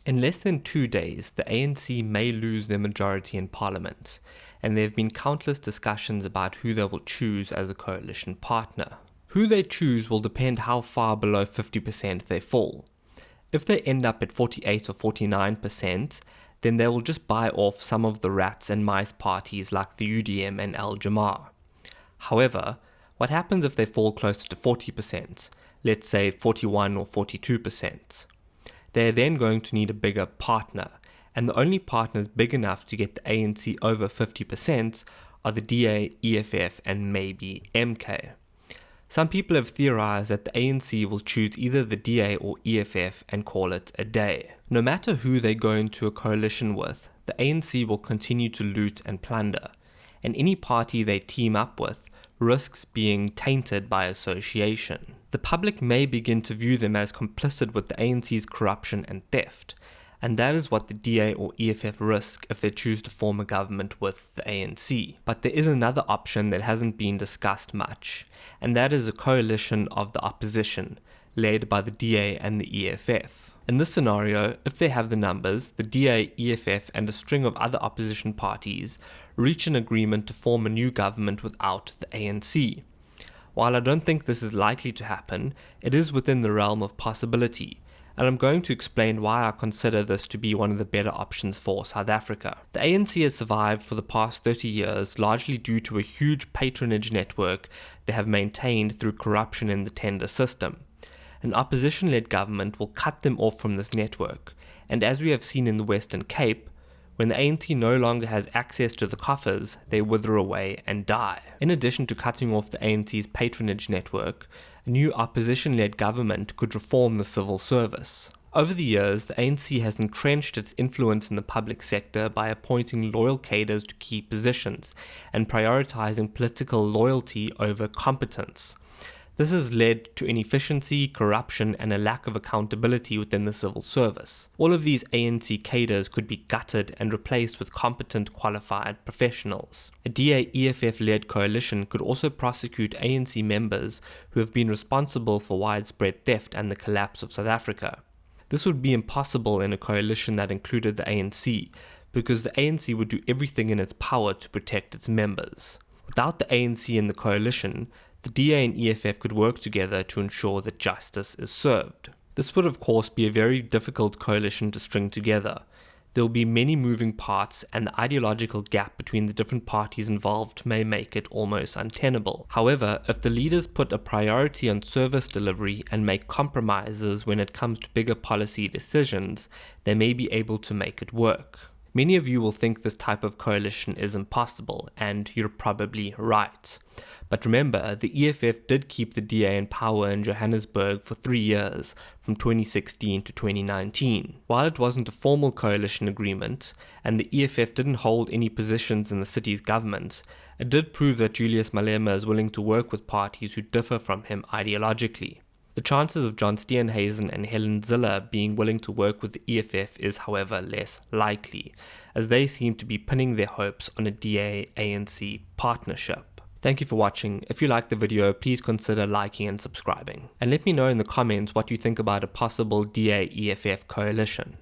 In less than 2 days, the ANC may lose their majority in parliament, and there have been countless discussions about who they will choose as a coalition partner. Who they choose will depend how far below 50% they fall. If they end up at 48 or 49%, then they will just buy off some of the rats and mice parties like the UDM and Al Jamar. However, what happens if they fall closer to 40%, let's say 41 or 42%? They are then going to need a bigger partner, and the only partners big enough to get the ANC over 50% are the DA, EFF, and maybe MK. Some people have theorized that the ANC will choose either the DA or EFF and call it a day. No matter who they go into a coalition with, the ANC will continue to loot and plunder, and any party they team up with risks being tainted by association. The public may begin to view them as complicit with the ANC's corruption and theft, and that is what the DA or EFF risk if they choose to form a government with the ANC. But there is another option that hasn't been discussed much, and that is a coalition of the opposition, led by the DA and the EFF. In this scenario, if they have the numbers, the DA, EFF, and a string of other opposition parties reach an agreement to form a new government without the ANC. While I don't think this is likely to happen, it is within the realm of possibility, and I'm going to explain why I consider this to be one of the better options for South Africa. The ANC has survived for the past 30 years largely due to a huge patronage network they have maintained through corruption in the tender system. An opposition-led government will cut them off from this network, and as we have seen in the Western Cape, when the ANC no longer has access to the coffers, they wither away and die. In addition to cutting off the ANC's patronage network, a new opposition-led government could reform the civil service. Over the years, the ANC has entrenched its influence in the public sector by appointing loyal cadres to key positions and prioritizing political loyalty over competence. This has led to inefficiency, corruption, and a lack of accountability within the civil service. All of these ANC cadres could be gutted and replaced with competent, qualified professionals. A DA-EFF-led coalition could also prosecute ANC members who have been responsible for widespread theft and the collapse of South Africa. This would be impossible in a coalition that included the ANC, because the ANC would do everything in its power to protect its members. Without the ANC in the coalition, the DA and EFF could work together to ensure that justice is served. This would of course be a very difficult coalition to string together. There will be many moving parts, and the ideological gap between the different parties involved may make it almost untenable. However, if the leaders put a priority on service delivery and make compromises when it comes to bigger policy decisions, they may be able to make it work. Many of you will think this type of coalition is impossible, and you're probably right. But remember, the EFF did keep the DA in power in Johannesburg for 3 years, from 2016 to 2019. While it wasn't a formal coalition agreement, and the EFF didn't hold any positions in the city's government, it did prove that Julius Malema is willing to work with parties who differ from him ideologically. The chances of John Steenhuisen and Helen Zille being willing to work with the EFF is however less likely, as they seem to be pinning their hopes on a DA-ANC partnership. Thank you for watching. If you liked the video, please consider liking and subscribing. And let me know in the comments what you think about a possible DA-EFF coalition.